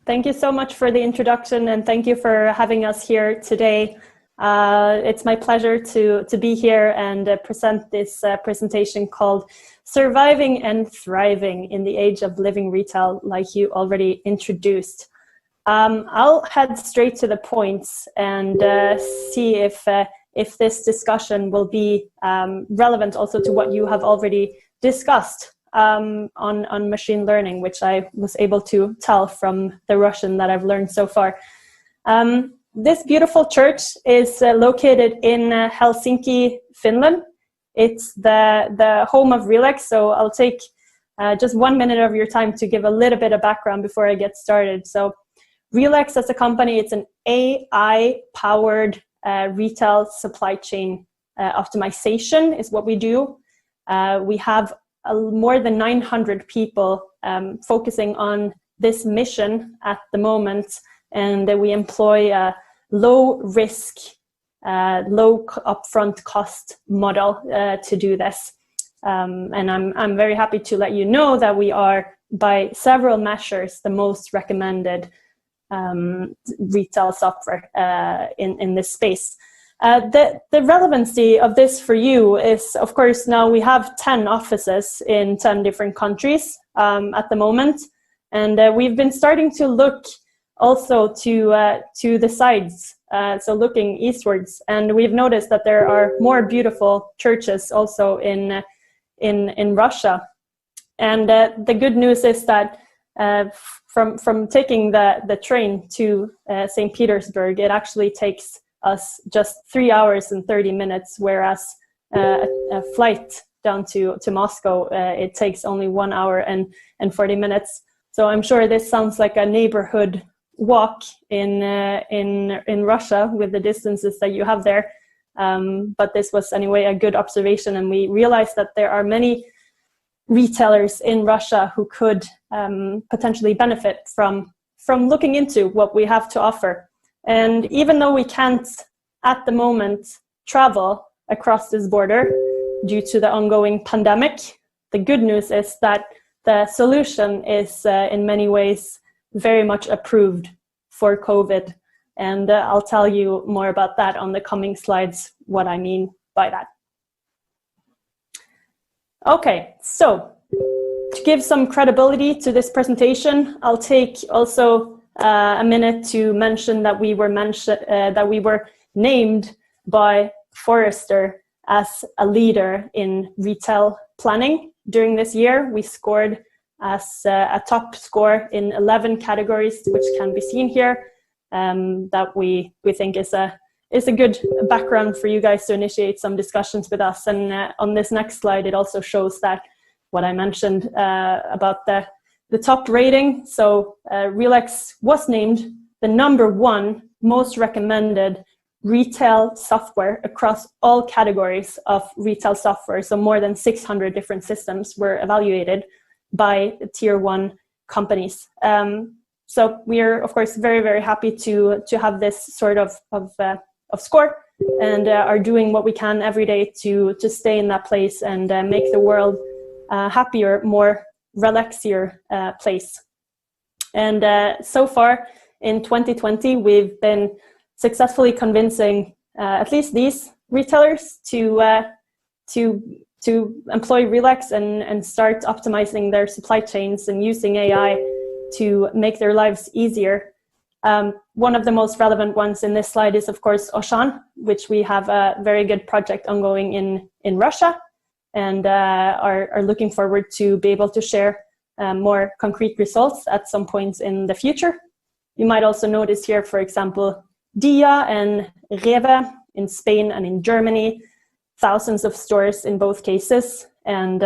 Thank you so much for the introduction, and thank you for having us here today. It's my pleasure to be here and present this presentation called Surviving and Thriving in the Age of Living Retail, like you already introduced. I'll head straight to the points and see if this discussion will be relevant also to what you have already discussed on machine learning, which I was able to tell from the Russian that I've learned so far. This beautiful church is located in Helsinki, Finland. It's the home of RELEX, so I'll take just 1 minute of your time to give a little bit of background before I get started. So RELEX as a company, it's an AI-powered retail supply chain optimization is what we do. We have more than 900 people focusing on this mission at the moment, and we employ a low risk, low upfront cost model to do this. And I'm very happy to let you know that we are, by several measures, the most recommended retail software in this space. The relevancy of this for you is, of course, now we have 10 offices in 10 different countries at the moment, and we've been starting to look also to the sides, so looking eastwards, and we've noticed that there are more beautiful churches also in Russia. And the good news is that from taking the train to St. Petersburg, it actually takes us just 3 hours and 30 minutes, whereas a flight down to Moscow, it takes only 1 hour and 40 minutes. So I'm sure this sounds like a neighborhood walk in Russia with the distances that you have there. But this was anyway a good observation, and we realized that there are many retailers in Russia who could potentially benefit from looking into what we have to offer. And even though we can't at the moment travel across this border due to the ongoing pandemic, the good news is that the solution is in many ways very much approved for COVID. And I'll tell you more about that on the coming slides, what I mean by that. Okay, so to give some credibility to this presentation, I'll take also a minute to mention that we were named by Forrester as a leader in retail planning during this year. We scored as a top score in 11 categories, which can be seen here. That we think is a good background for you guys to initiate some discussions with us. And on this next slide, it also shows that what I mentioned about the top rating. So RELEX was named the #1 most recommended retail software across all categories of retail software. So more than 600 different systems were evaluated by tier 1 companies. So we are, of course, very, very happy to have this sort of score, and are doing what we can every day to stay in that place and make the world happier, more relaxier place. And so far in 2020, we've been successfully convincing at least these retailers to employ RELEX and start optimizing their supply chains and using AI to make their lives easier. One of the most relevant ones in this slide is, of course, Auchan, which we have a very good project ongoing in Russia, and are looking forward to be able to share more concrete results at some points in the future. You might also notice here, for example, Dia and Rewe in Spain and in Germany, thousands of stores in both cases. And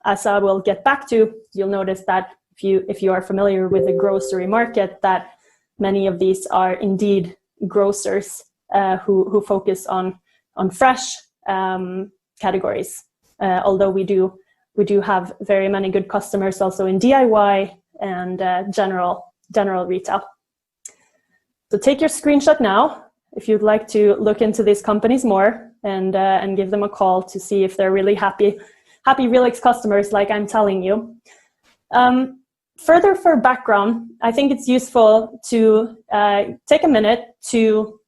as I will get back to, you'll notice that if you are familiar with the grocery market, that many of these are indeed grocers who focus on fresh categories. Although we do have very many good customers also in DIY and general retail. So take your screenshot now if you'd like to look into these companies more and give them a call to see if they're really happy RELEX customers, like I'm telling you. Further, for background, I think it's useful to take a minute to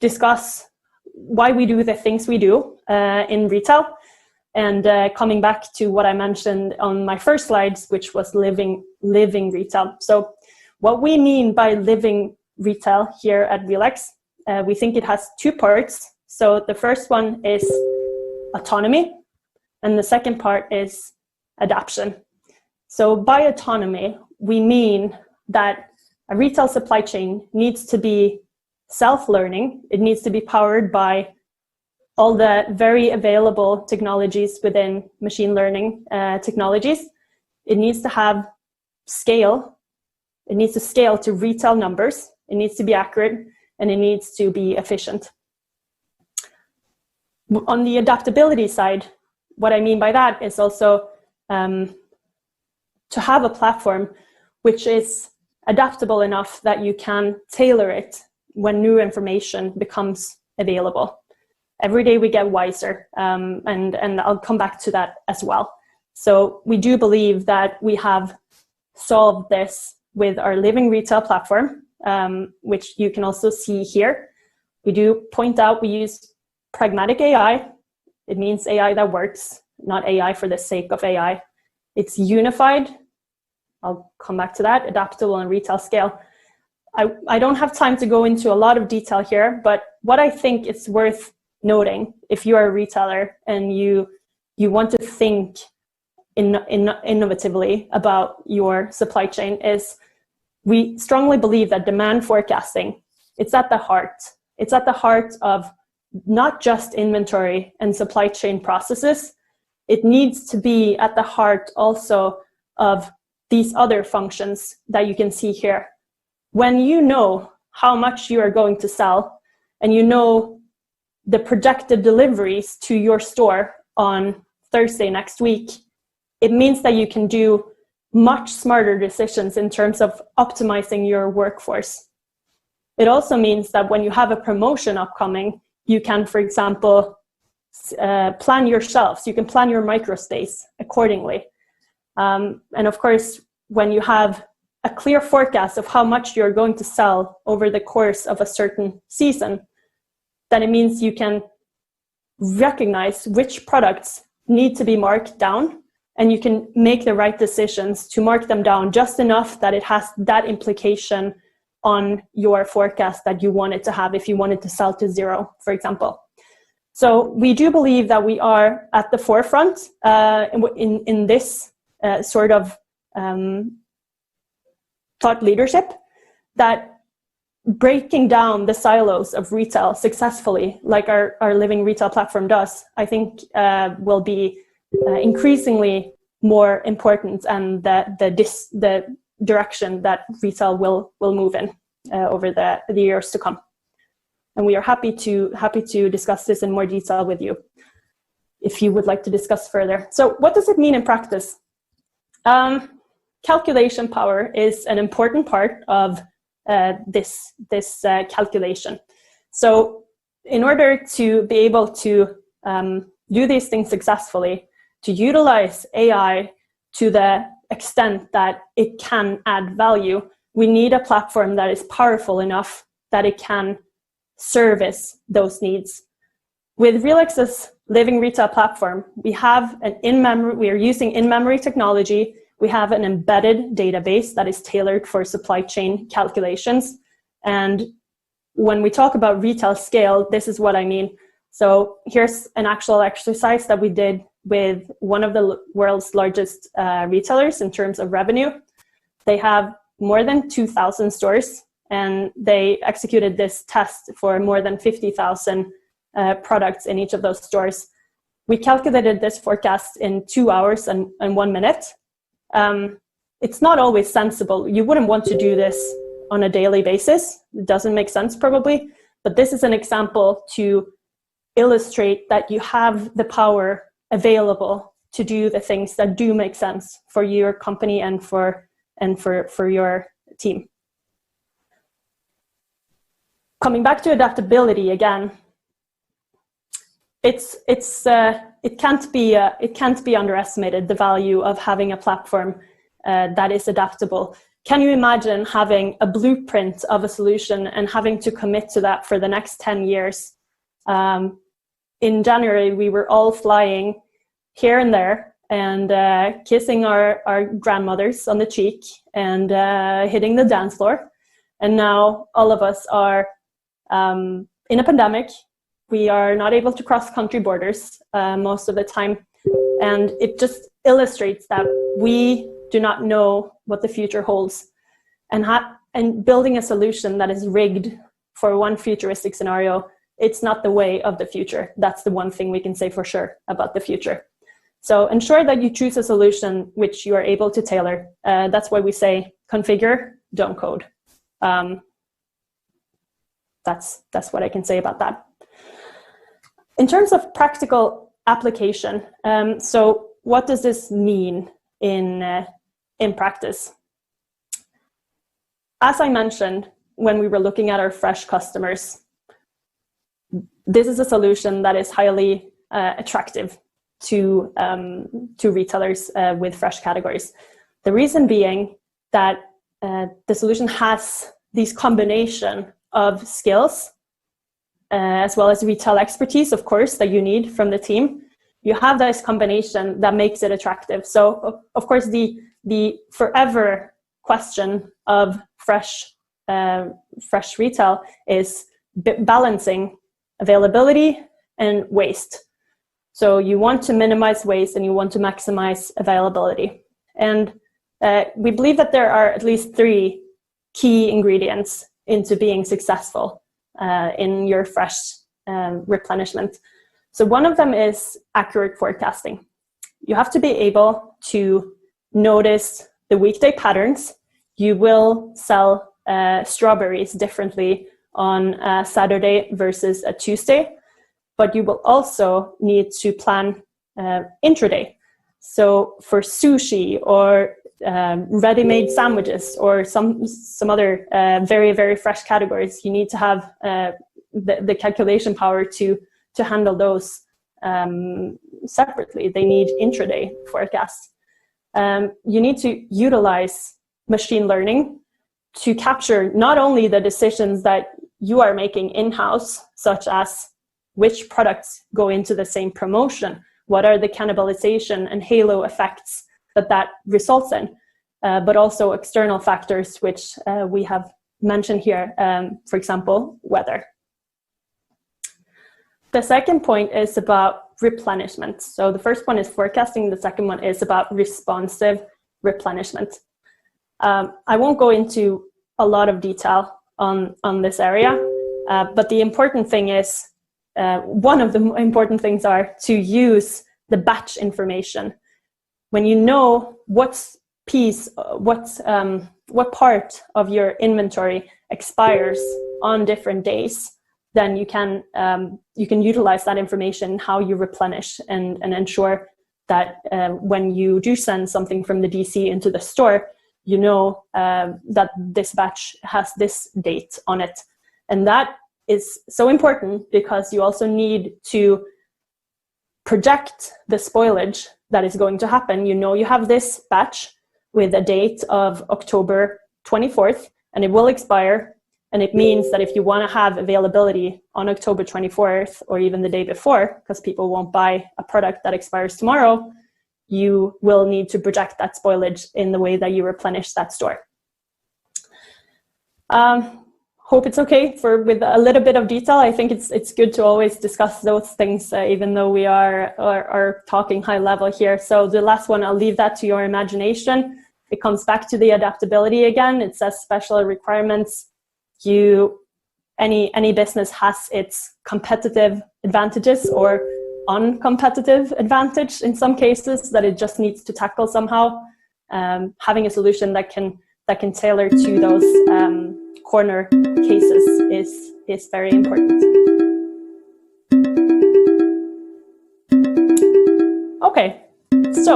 discuss why we do the things we do in retail, and coming back to what I mentioned on my first slides, which was living retail. So what we mean by living retail here at RELEX, we think it has two parts. So the first one is autonomy, and the second part is adaptation. So by autonomy, we mean that a retail supply chain needs to be self-learning. It needs to be powered by all the very available technologies within machine learning technologies. It needs to have scale. It needs to scale to retail numbers. It needs to be accurate, and it needs to be efficient. On the adaptability side, what I mean by that is also to have a platform which is adaptable enough that you can tailor it when new information becomes available. Every day we get wiser, and I'll come back to that as well. So we do believe that we have solved this with our living retail platform, which you can also see here. We do point out we use Pragmatic AI. It means AI that works, not AI for the sake of AI. It's unified. I'll come back to that, adaptable and retail scale. I don't have time to go into a lot of detail here, but what I think is worth noting, if you are a retailer and you want to think innovatively about your supply chain, is we strongly believe that demand forecasting, it's at the heart. It's at the heart of not just inventory and supply chain processes. It needs to be at the heart also of these other functions that you can see here. When you know how much you are going to sell, and you know the projected deliveries to your store on Thursday next week, it means that you can do much smarter decisions in terms of optimizing your workforce. It also means that when you have a promotion upcoming, you can, for example, plan your shelves. You can plan your micro space accordingly. And of course, when you have a clear forecast of how much you're going to sell over the course of a certain season, then it means you can recognize which products need to be marked down, and you can make the right decisions to mark them down just enough that it has that implication on your forecast that you want it to have if you want it to sell to zero, for example. So we do believe that we are at the forefront in this sort of thought leadership, that breaking down the silos of retail successfully, like our living retail platform does, I think will be increasingly more important, and the direction that retail will move in over the years to come. And we are happy to discuss this in more detail with you if you would like to discuss further. So what does it mean in practice? Calculation power is an important part of this calculation. So in order to be able to do these things successfully, to utilize AI to the extent that it can add value, we need a platform that is powerful enough that it can service those needs. With RELEX's living retail platform, we have we are using in-memory technology. We have an embedded database that is tailored for supply chain calculations. And when we talk about retail scale, this is what I mean. So here's an actual exercise that we did with one of the world's largest retailers in terms of revenue. They have more than 2,000 stores, and they executed this test for more than 50,000 products in each of those stores. We calculated this forecast in 2 hours and 1 minute. It's not always sensible. You wouldn't want to do this on a daily basis. It doesn't make sense probably, but this is an example to illustrate that you have the power available to do the things that do make sense for your company and for your team. Coming back to adaptability again, it can't be underestimated, the value of having a platform that is adaptable. Can you imagine having a blueprint of a solution and having to commit to that for the next 10 years? In January, we were all flying here and there and kissing our grandmothers on the cheek and hitting the dance floor. And now all of us are in a pandemic. We are not able to cross country borders most of the time. And it just illustrates that we do not know what the future holds. And building a solution that is rigged for one futuristic scenario, it's not the way of the future. That's the one thing we can say for sure about the future. So ensure that you choose a solution which you are able to tailor. That's why we say configure, don't code. That's what I can say about that. In terms of practical application, so what does this mean in practice? As I mentioned, when we were looking at our fresh customers, this is a solution that is highly attractive to retailers with fresh categories. The reason being that the solution has these combination of skills as well as retail expertise, of course, that you need from the team. You have this combination that makes it attractive. So, of course, the forever question of fresh retail is balancing availability and waste. So you want to minimize waste and you want to maximize availability. And we believe that there are at least 3 key ingredients into being successful in your fresh replenishment. So one of them is accurate forecasting. You have to be able to notice the weekday patterns. You will sell strawberries differently on a Saturday versus a Tuesday, but you will also need to plan intraday. So for sushi or ready-made sandwiches or some other very, very fresh categories, you need to have the calculation power to handle those separately. They need intraday forecasts. You need to utilize machine learning to capture not only the decisions that you are making in-house, such as which products go into the same promotion, what are the cannibalization and halo effects that results in, but also external factors which we have mentioned here, for example, weather. The second point is about replenishment. So the first one is forecasting, the second one is about responsive replenishment. I won't go into a lot of detail on this area, but the important thing is, one of the important things are to use the batch information. When you know what part of your inventory expires on different days, then you can utilize that information, how you replenish, and ensure that when you do send something from the DC into the store, you know that this batch has this date on it. And that is so important because you also need to project the spoilage that is going to happen. You know you have this batch with a date of October 24th, and it will expire. And it means that if you want to have availability on October 24th or even the day before, because people won't buy a product that expires tomorrow, you will need to project that spoilage in the way that you replenish that store. Hope it's okay with a little bit of detail. I think it's good to always discuss those things, even though we are talking high level here. So the last one, I'll leave that to your imagination. It comes back to the adaptability again. It says special requirements. Any business has its competitive advantages or uncompetitive advantage in some cases that it just needs to tackle somehow. Having a solution that can tailor to those corner cases is very important. Okay, so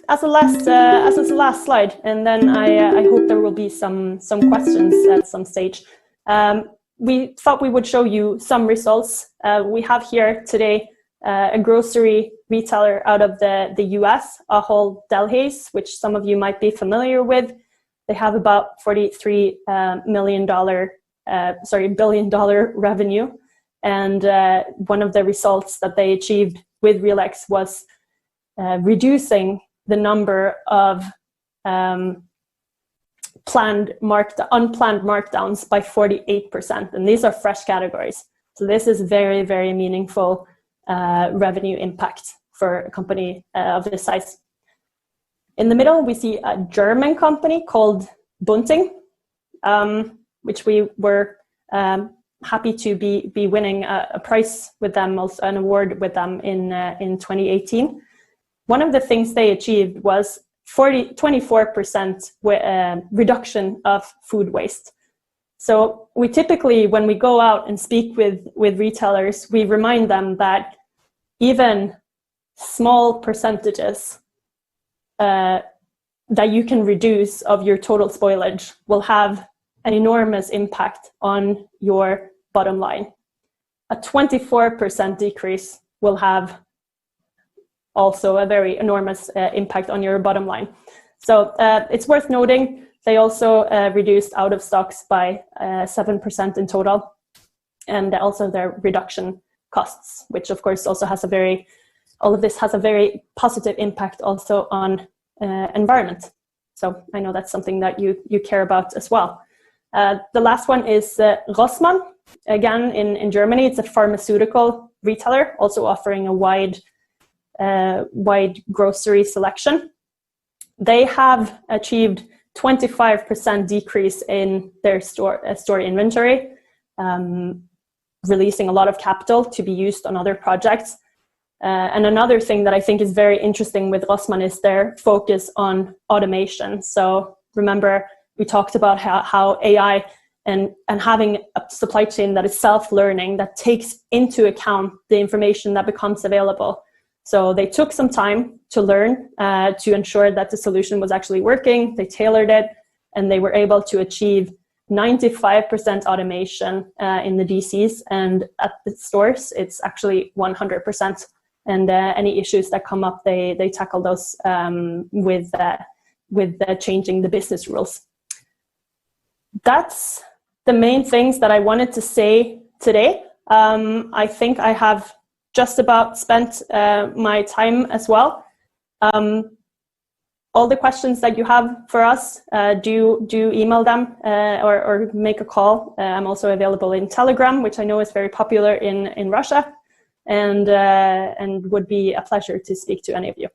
as a last slide, and then I hope there will be some questions at some stage. We thought we would show you some results. We have here today a grocery retailer out of the US, Ahold Delhaize, which some of you might be familiar with. They have about $43 billion revenue. And one of the results that they achieved with RELEX was reducing the number of unplanned markdowns by 48%. And these are fresh categories. So this is very, very meaningful revenue impact for a company of this size. In the middle, we see a German company called Bunting, which we were happy to be winning a prize with them, also an award with them in 2018. One of the things they achieved was 24% reduction of food waste. So we typically, when we go out and speak with retailers, we remind them that even small percentages that you can reduce of your total spoilage will have an enormous impact on your bottom line. A 24% decrease will have also a very enormous impact on your bottom line. So it's worth noting, they also reduced out of stocks by 7% in total, and also their reduction costs, which of course also has all of this has a very positive impact also on environment. So I know that's something that you care about as well. The last one is Rossmann. Again, in Germany, it's a pharmaceutical retailer, also offering a wide grocery selection. They have achieved 25% decrease in their store inventory, releasing a lot of capital to be used on other projects. And another thing that I think is very interesting with Rossmann is their focus on automation. So remember, we talked about how AI and having a supply chain that is self-learning, that takes into account the information that becomes available. So they took some time to learn to ensure that the solution was actually working. They tailored it, and they were able to achieve 95% automation in the DCs, and at the stores, it's actually 100%. And any issues that come up, they tackle those with changing the business rules. That's the main things that I wanted to say today. I think I have just about spent my time as well. All the questions that you have for us, do email them or make a call. I'm also available in Telegram, which I know is very popular in Russia, and would be a pleasure to speak to any of you.